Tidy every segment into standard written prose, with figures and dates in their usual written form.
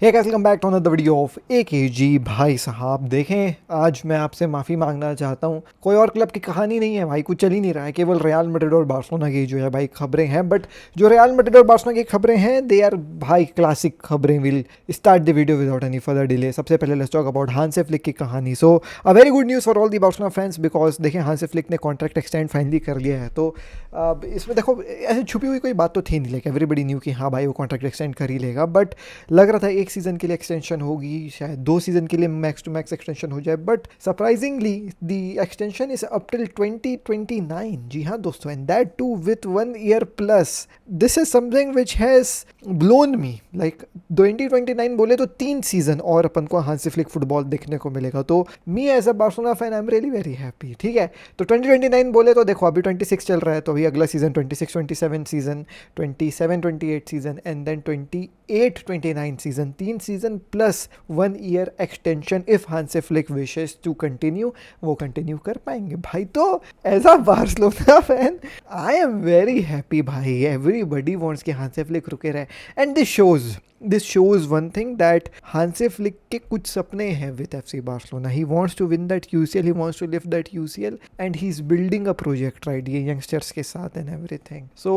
Hey guys, welcome back to another video of AKG. भाई साहब देखें, आज मैं आपसे माफ़ी मांगना चाहता हूँ। कोई और क्लब की कहानी नहीं है भाई, कुछ चल ही नहीं रहा है, केवल रियल मैड्रिड और बार्सिलोना की जो है भाई खबरें हैं। बट जो रियल मैड्रिड और बार्सिलोना की खबरें हैं, दे आर भाई क्लासिक खबरें। Will start the video without any further delay. सबसे पहले let's talk about Hansi Flick की कहानी। So a very good news for all the Barcelona fans, because देखें हांसी फ्लिक ने कॉन्ट्रैक्ट एक्सटेंड फाइनली कर लिया है। तो इसमें देखो ऐसे छुपी हुई कोई बात तो थी नहीं, लाइक एवरीबडी न्यू कि हाँ भाई वो कॉन्ट्रैक्ट एक्सटेंड कर ही लेगा। बट लग रहा था एक सीज़न के लिए एक्सटेंशन होगी, शायद 2 सीज़न के लिए मैक्स टू मैक्स एक्सटेंशन हो जाए। But surprisingly the extension is up till 2029। जी हाँ दोस्तों, and that too with 1 year plus. This is something which has blown me. Like 2029 बोले तो 3 सीज़न और अपन को हांसी फ्लिक फुटबॉल देखने को मिलेगा। तो me as a Barcelona fan I am really very happy. ठीक है, तो 2029 बोले तो देखो अभी 26 चल रहा है, तो अभी अगला season 26-27 season, 27-28 season, and then 28-29 season. 3 season plus 1 year extension. If Hansi Flick wishes to continue, वो कंटिन्यू कर पाएंगे भाई। तो as a Barcelona fan I am very happy भाई। एवरीबडी वांट्स कि हांसी फ्लिक रुके रहे, and this shows one thing that Hansi Flick के कुछ सपने हैं with FC Barcelona. He wants to win that UCL, he wants to lift that UCL, and he is building a project right, ये youngsters के साथ and everything. So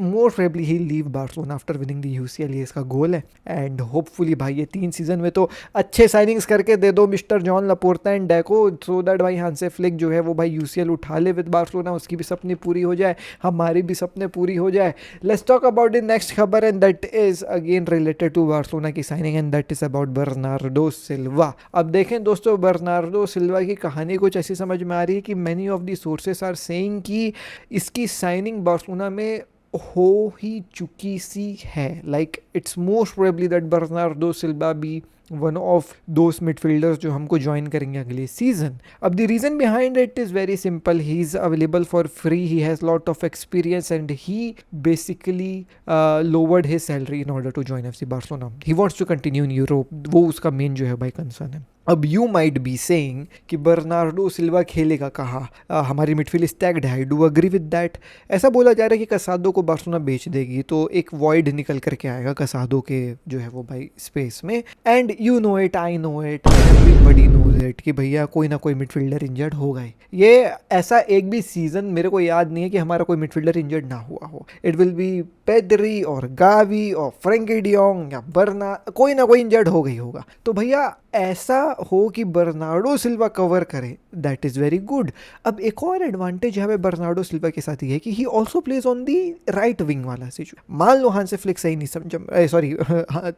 most probably he leave Barcelona after winning the UCL, ये इसका गोल है। And hopefully भाई ये 3 season में तो अच्छे साइनिंग्स करके दे दो mister John Laporta and deco, so that भाई हांसी फ्लिक जो है वो भाई यूसीएल उठा ले विद बार्सिलोना, उसकी भी सपनी पूरी हो जाए, हमारी भी सपने पूरी हो जाए। Let's talk about the next खबर, and that is again related to Barcelona की signing, and that is about Bernardo Silva. अब देखें दोस्तों, बर्नार्डो सिल्वा की कहानी कुछ ऐसी समझ में आ रही है कि many of the sources are saying कि इसकी साइनिंग बार्सिलोना में हो ही चुकी सी है। Like it's most probably that Bernardo Silva be one of those midfielders जो हमको ज्वाइन करेंगे अगले सीजन। अब the reason behind it is very simple. He is available for free, he has lot of experience, and he basically lowered his salary in order to join FC Barcelona. He wants to continue in Europe, वो उसका main जो है भाई concern है। अब you might be saying कि Bernardo Silva खेलेगा कहाँ, हमारी मिडफील्ड स्टैक्ड है। I do agree with that. ऐसा बोला जा रहा है कि कसादो को बार्सिलोना बेच देगी, तो एक वॉइड निकल करके आएगा कसादो के जो है वो भाई स्पेस में। And you know it, I know it, everybody knows it कि भैया कोई ना कोई मिडफील्डर इंजर्ड होगा ही। ये ऐसा एक भी सीजन मेरे को याद नहीं है कि हमारा कोई मिडफील्डर इंजर्ड ना हुआ हो। इट विल बी पेड्री और गावी और फ्रैंकी डियोंग या बर्ना, कोई ना कोई इंजर्ड हो गई होगा। तो भैया ऐसा हो कि बर्नार्डो सिल्वा कवर करे, दैट इज़ वेरी गुड। अब एक और एडवांटेज है बर्नार्डो सिल्वा के साथ ये है कि he also plays on the right wing वाला सिचुएशन। मान लो हांसी फ्लिक सही नहीं समझ, सॉरी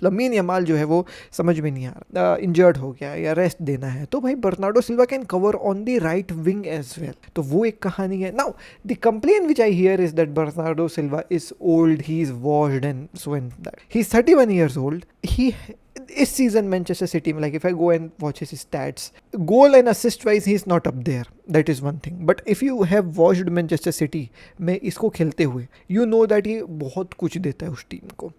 लमीन यमाल जो है वो समझ में नहीं आ रहा, इंजर्ड हो गया या रेस्ट देना है, तो भाई Bernardo Silva can cover on the right wing as well. तो वो एक कहानी है। Now the complain which I hear is that Bernardo Silva is old, he is washed and so and that. He is 31 years old. He इस season Manchester City में, like if I go and watch his stats, goal and assist wise he is not up there, that is one thing. But if you have watched Manchester City में इसको खेलते हुए, you know that ये बहुत कुछ देता है उस टीम को।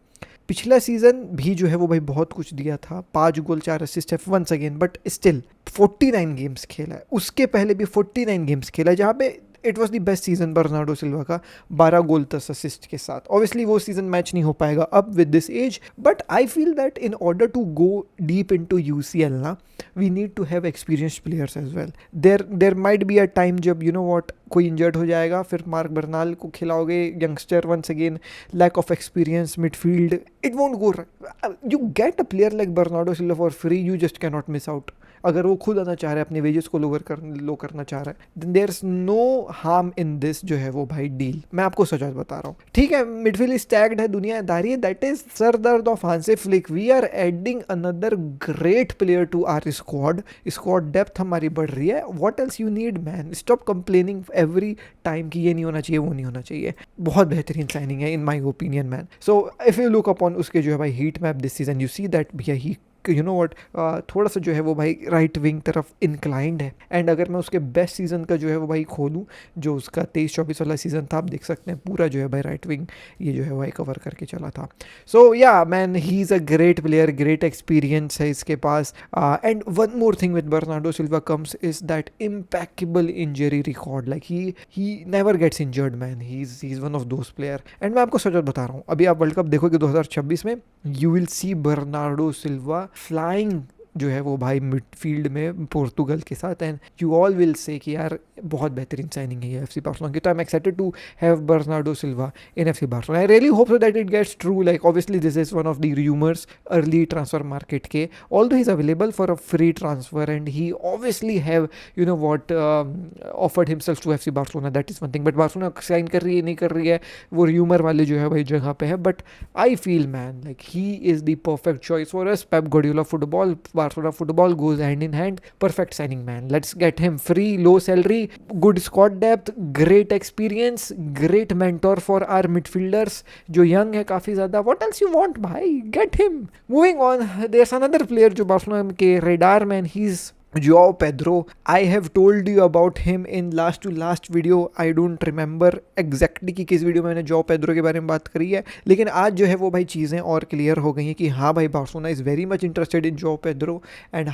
पिछला सीजन भी जो है वो भाई बहुत कुछ दिया था, 5 गोल 4 असिस्ट है once again, but still 49 games खेला है। उसके पहले भी 49 गेम्स खेला है, जहाँ पे it was the best season Bernardo Silva का, 12 गोल 10 असिस्ट के साथ। ऑब्वियसली वो सीजन मैच नहीं हो पाएगा अब with this age, but I feel that in order to go deep into UCL ना, we need to have experienced players as well. There might be a time जब you know what कोई injured हो जाएगा, फिर Mark Bernal को खिलाओगे, youngster once again, lack of experience midfield, it won't go right. You get a player like Bernardo Silva for free, you just can not miss out. अगर वो खुद आना चाह रहा है, अपने वेजेस को लो करना चाह रहा है, then there is no harm in this जो है वो भाई डील। मैं आपको सच बता रहा हूँ। ठीक है, मिडफील्ड स्टैग्ड है, दुनियादारी है, दैट इज सर दर्द of Hansi Flick. We are adding another great player to our squad. Squad depth हमारी बढ़ रही है। What else you need man? Stop complaining every time कि ये नहीं होना चाहिए, वो नहीं होना चाहिए। बहुत बेहतरीन साइनिंग है in my opinion man. So if you look upon उसके जो है भाई heat map this season, you see that भैया ही यू नो व्हाट थोड़ा सा जो है वो भाई राइट विंग तरफ इंक्लाइंड है। एंड अगर मैं उसके बेस्ट सीजन का जो है वो भाई खोलूँ, जो उसका 23-24 वाला सीजन था, आप देख सकते हैं पूरा जो है भाई राइट विंग ये जो है भाई कवर करके चला था। So yeah man, he is a great player, great experience है इसके पास। And one more thing with Bernardo Silva comes is that impeccable injury record. Like he never gets injured man, he is one of those player. And मैं आपको सच बता रहा हूँ, अभी आप वर्ल्ड कप देखोगे 2026 में, you will see Bernardo Silva flying जो है वो भाई मिडफील्ड में पोर्तुगल के साथ। And you all will say कि यार बहुत बेहतरीन साइनिंग है ये एफसी बार्सिलोना की। तो I am excited to have Bernardo Silva in FC Barcelona. I really hope so that it gets true. Like obviously this is one of the rumours early transfer market के, although he is available for a free transfer and he obviously have you know what offered himself to FC Barcelona, that is one thing. But Barcelona sign कर रही है नहीं कर रही है वो rumour वाले जो है भाई जगह पे है। But I feel man like he is the perfect choice for us. Pep Guardiola football, Barcelona football goes hand in hand. Perfect signing man. Let's get him free, low salary, good squad depth, great experience, great mentor for our midfielders जो young है काफी ज़्यादा. What else you want भाई? Get him. Moving on, there's another player जो Barcelona के radar man. He's Joao Pedro. I have told you about him in last to last video. I don't remember exactly कि किस video में मैंने Joao Pedro के बारे में बात करी है, लेकिन आज जो है वो भाई चीज़ें और क्लियर हो गई हैं कि हाँ भाई Barcelona is very much interested in Joao Pedro and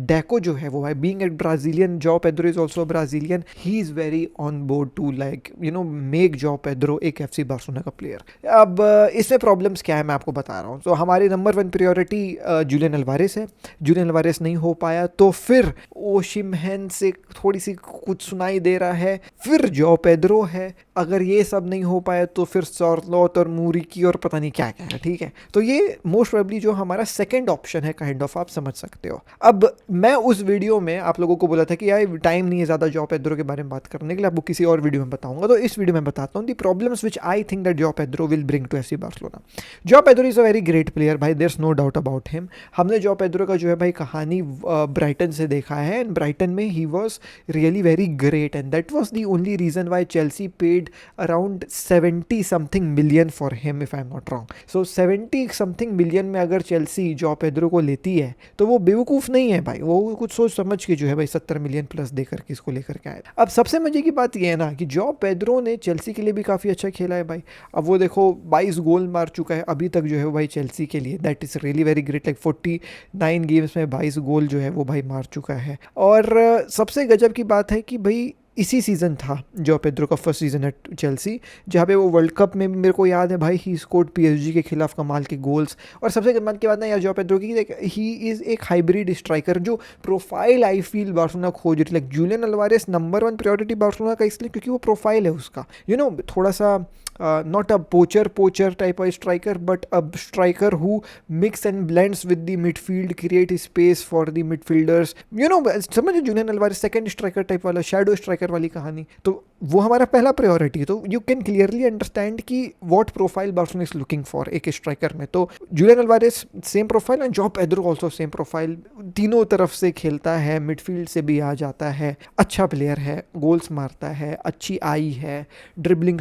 Deco जो है वो भाई being a Brazilian, Joao Pedro is also a Brazilian. He is very on board to like you know make Joao Pedro एक FC Barcelona का player. अब इसमें problems क्या है मैं आपको बता रहा हूँ। तो हमारी नंबर 1 प्रायोरिटी जूलियन अल्वारेस है। जूलियन अल्वारेस नहीं हो पाया तो फिर ओशिमहेन से थोड़ी सी कुछ सुनाई दे रहा है, फिर जो पेड्रो है। अगर ये सब नहीं हो पाया तो फिर सॉर्लोट और मूरिकी और पता नहीं क्या क्या है, ठीक है। तो ये मोस्ट प्रोबेबली जो हमारा सेकंड ऑप्शन है काइंड ऑफ, आप समझ सकते हो। अब मैं उस वीडियो में आप लोगों को बोला था कि यार टाइम नहीं है ज़्यादा जॉ पेड्रो के बारे में बात करने के लिए, आपको किसी और वीडियो में बताऊंगा। तो इस वीडियो में बताता हूँ the problems which I think that Joao Pedro will bring to FC Barcelona. Joao Pedro is a very great player भाई, there is no doubt about him. हमने जॉ पेड्रो का जो है भाई कहानी ब्राइटन से देखा है एंड ब्राइटन में he was really very great and that was the only reason why Chelsea paid around 70 something million for him if I am not wrong. So 70 something million में अगर चेल्सी जॉ पेड्रो को लेती है तो वो बेवकूफ़ नहीं है भाई, वो कुछ सोच समझ के जो है भाई 70 मिलियन प्लस दे करके इसको लेकर के आए। अब सबसे मजे की बात ये है ना कि जॉ पेड्रो ने चेल्सी के लिए भी काफ़ी अच्छा खेला है भाई। अब वो देखो 22 गोल मार चुका है अभी तक जो है भाई चेल्सी के लिए, that is really very great. Like 49 games में 22 गोल जो है वो भाई मार चुका है। और सबसे गजब की बात है कि भाई इसी सीज़न था जो पेड्रो का फर्स्ट सीज़न एट चेल्सी, जहाँ पे वो वर्ल्ड कप में मेरे को याद है भाई ही स्कोर्ड पीएसजी के खिलाफ कमाल के गोल्स। और सबसे कमाल की बात ना यार जो पेड्रो की, ही इज़ एक हाइब्रिड स्ट्राइकर जो प्रोफाइल आई फील बार्सिलोना खोज रही। Like Julian Alvarez number 1 priority Barcelona का इसलिए क्योंकि वो प्रोफाइल है उसका, यू नो थोड़ा सा not a poacher type of striker but a striker who mix and blends with the midfield, create space for the midfielders, you know समझो Julian Alvarez second striker type वाला, shadow striker वाली कहानी। तो वो हमारा पहला प्रायोरिटी है। तो यू कैन क्लियरली अंडरस्टैंड कि what profile Barcelona is looking for एक स्ट्राइकर में। तो Julian Alvarez same profile and Joao Pedro also same profile, तीनों तरफ से खेलता है, मिडफील्ड से भी आ जाता है, अच्छा प्लेयर है, गोल्स मारता है, अच्छी आई है, ड्रिबलिंग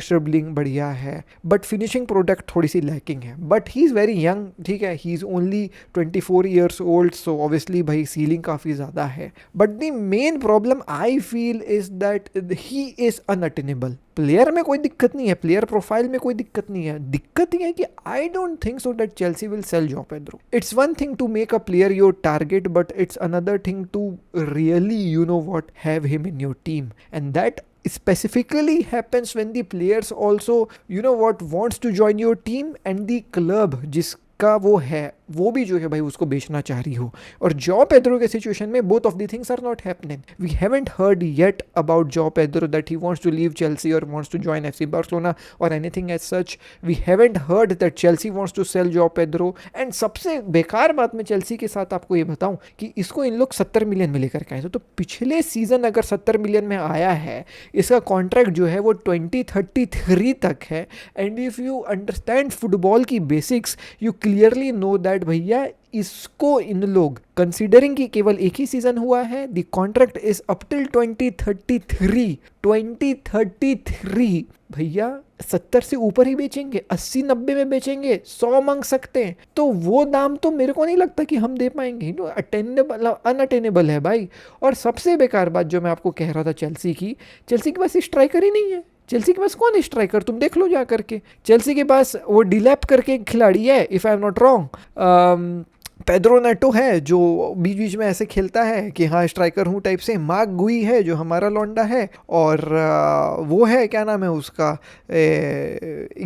बढ़िया है, बट फिनिशिंग प्रोडक्ट थोड़ी सी लैकिंग है। But he is very young, ठीक है, he is only 24 years old, so obviously भाई सीलिंग काफ़ी ज़्यादा है। But the main problem I feel is that he is unattainable. Player में कोई दिक्कत नहीं है, प्लेयर प्रोफाइल में कोई दिक्कत नहीं है, दिक्कत ये है कि I don't think so that Chelsea will sell Joao Pedro. It's one thing to make a player your target, but it's another thing to really you know what have him in your team, and that specifically happens when the players also you know what wants to join your team and the club जिसका वो है वो भी जो है भाई उसको बेचना चाह रही हो। और जॉ पेड्रो के सिचुएशन में both of the things are not happening. We haven't heard yet about Joao Pedro that he wants to leave Chelsea और wants to join FC Barcelona और anything as such. We haven't heard that Chelsea wants to sell Joao Pedro. And सबसे बेकार बात मैं Chelsea के साथ आपको ये बताऊं कि इसको इन लोग 70 मिलियन में लेकर के आए। तो पिछले सीजन अगर 70 मिलियन में आया है, इसका कॉन्ट्रैक्ट जो है वो 2033 तक है। And if you understand football की basics you clearly know that भैया इसको इन लोग कंसीडरिंग कि केवल एक ही सीजन हुआ है, the contract is up till 2033 भैया 70 से ऊपर ही बेचेंगे, 80-90 में बेचेंगे, 100 मांग सकते हैं, तो वो दाम तो मेरे को नहीं लगता कि हम दे पाएंगे। अटेनेबल अनअटेनेबल है भाई। और सबसे बेकार बात जो मैं आपको कह रहा था चेल्सी के पास स्ट्राइकर ही नहीं है। चेल्सी के पास कौन है स्ट्राइकर, तुम देख लो जा करके। चेल्सी के पास वो डिलैप करके एक खिलाड़ी है, if I am not wrong, Pedro Neto है जो बीच बीच में ऐसे खेलता है कि हाँ स्ट्राइकर हूँ टाइप से। मार्क गुई है जो हमारा लौंडा है, और वो है क्या नाम है उसका,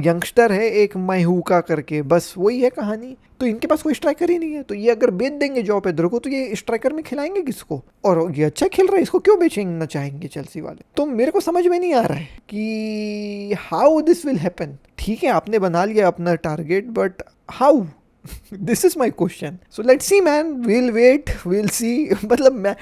यंगस्टर है एक मायूका करके, बस वही है कहानी। तो इनके पास कोई स्ट्राइकर ही नहीं है, तो ये अगर बेच देंगे जॉ पेड्रो को तो ये स्ट्राइकर में खिलाएंगे किसको? और ये अच्छा खेल रहा है, इसको क्यों बेचना चाहेंगे चेल्सी वाले? तो मेरे को समझ में नहीं आ रहा है कि हाउ दिस विल हैपन। ठीक है आपने बना लिया अपना target, but how? This is my question. So let's see man, will wait, will see. मतलब मैं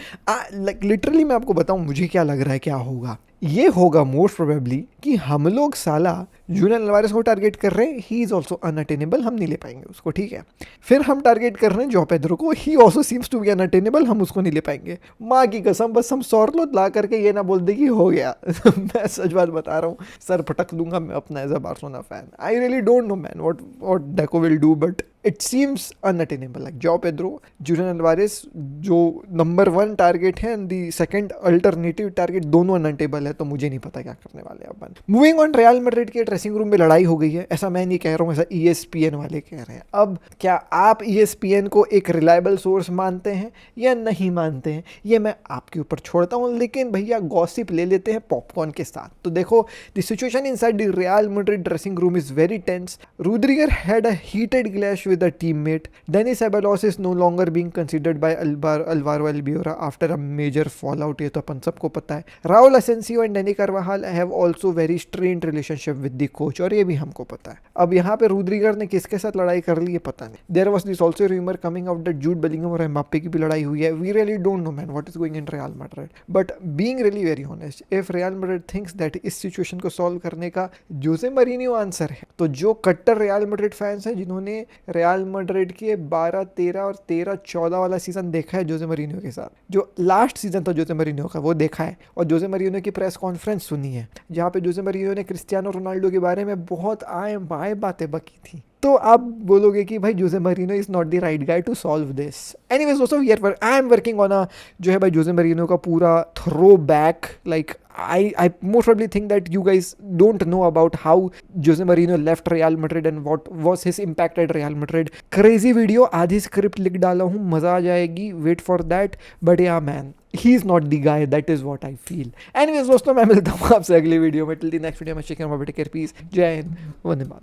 लिटरली मैं आपको बताऊं मुझे क्या लग रहा है क्या होगा। ये होगा मोस्ट प्रोबेबली कि हम लोग साला जूलियन अल्वारेस को टारगेट कर रहे हैं, ही इज ऑल्सो अनअटेनेबल, हम नहीं ले पाएंगे उसको, ठीक है। फिर हम टारगेट कर रहे हैं जॉ पेड्रो को, he also seems to be unattainable, हम उसको नहीं ले पाएंगे। माँ की कसम बस हम सौरलोद ला करके ये ना बोल दे कि हो गया। मैं सच बात बता रहा हूँ, सर पटक दूंगा मैं अपना as a Barcelona fan. I really don't know man what Deco will do, but it seems unattainable. Like Joao Pedro, Julian Alvarez जो नंबर 1 टारगेट है and the second alternative target, दोनों अनअटेनेबल है, तो मुझे नहीं पता क्या करने वाले अपन। मूविंग ऑन, रियल मैड्रिड के ड्रेसिंग रूम में लड़ाई हो गई है, ऐसा मैं नहीं कह रहा हूँ, ऐसा ESPN वाले कह रहे हैं। अब क्या आप ESPN को एक रिलायबल सोर्स मानते हैं या नहीं मानते हैं, ये मैं आपके ऊपर छोड़ता हूँ, लेकिन भैया गॉसिप ले लेते हैं पॉपकॉर्न के साथ। तो देखो, the situation inside the Real Madrid dressing room is very tense. Rudiger had a heated clash with a teammate. Denis Ceballos is no longer being considered by Alvaro Albiora after a major fallout. ये तो अपन सबको पता है। Raul Asensio and Dani Carvajal have also very strained relationship with the coach, और ये भी हमको पता है। अब यहाँ पे रूद्रिगर ने किसके साथ लड़ाई कर ली है पता नहीं। There was this also rumor coming out that Jude Bellingham और एम्बाप्पे की भी लड़ाई हुई है। We really don't know man what is going in Real Madrid. But being really very honest, if Real Madrid thinks that इस situation को solve करने का जोसे मरीनियो आंसर है, तो जो कट्टर रियल मैड्रिड फैंस हैं जिन्होंने रियल मैड्रिड के 12-13 और 13-14 वाला सीजन देखा है जोसे मरीनियो के साथ, जो लास्ट सीजन था जोसे मरीनियो का, वो देखा है, और जोसे मरीनियो की प्रेस कॉन्फ्रेंस सुनी है जहाँ पे जोसे मरीनियो ने क्रिस्टियानो रोनाल्डो के बारे में बहुत आए बाएं बातें बकी थी। तो आप बोलोगे कि भाई Jose Mourinho is not the right guy to solve this. Anyways दोस्तों, I am working on a जो है भाई जोसे मरीनो का पूरा throwback. Like I most probably think that you guys don't know about how Jose Mourinho left Real Madrid and what was his impact at Real Madrid. Crazy video, आधी script लिख डाला हूँ, मजा आ जाएगी, wait for that. But yeah man, he is not the guy, that is what I feel. Anyways दोस्तों, मैं मिलता हूँ आपसे अगली वीडियो में। Till the next video, मैं शेखर, टेक केयर, पीस, जय हिंद, वंदे मातरम।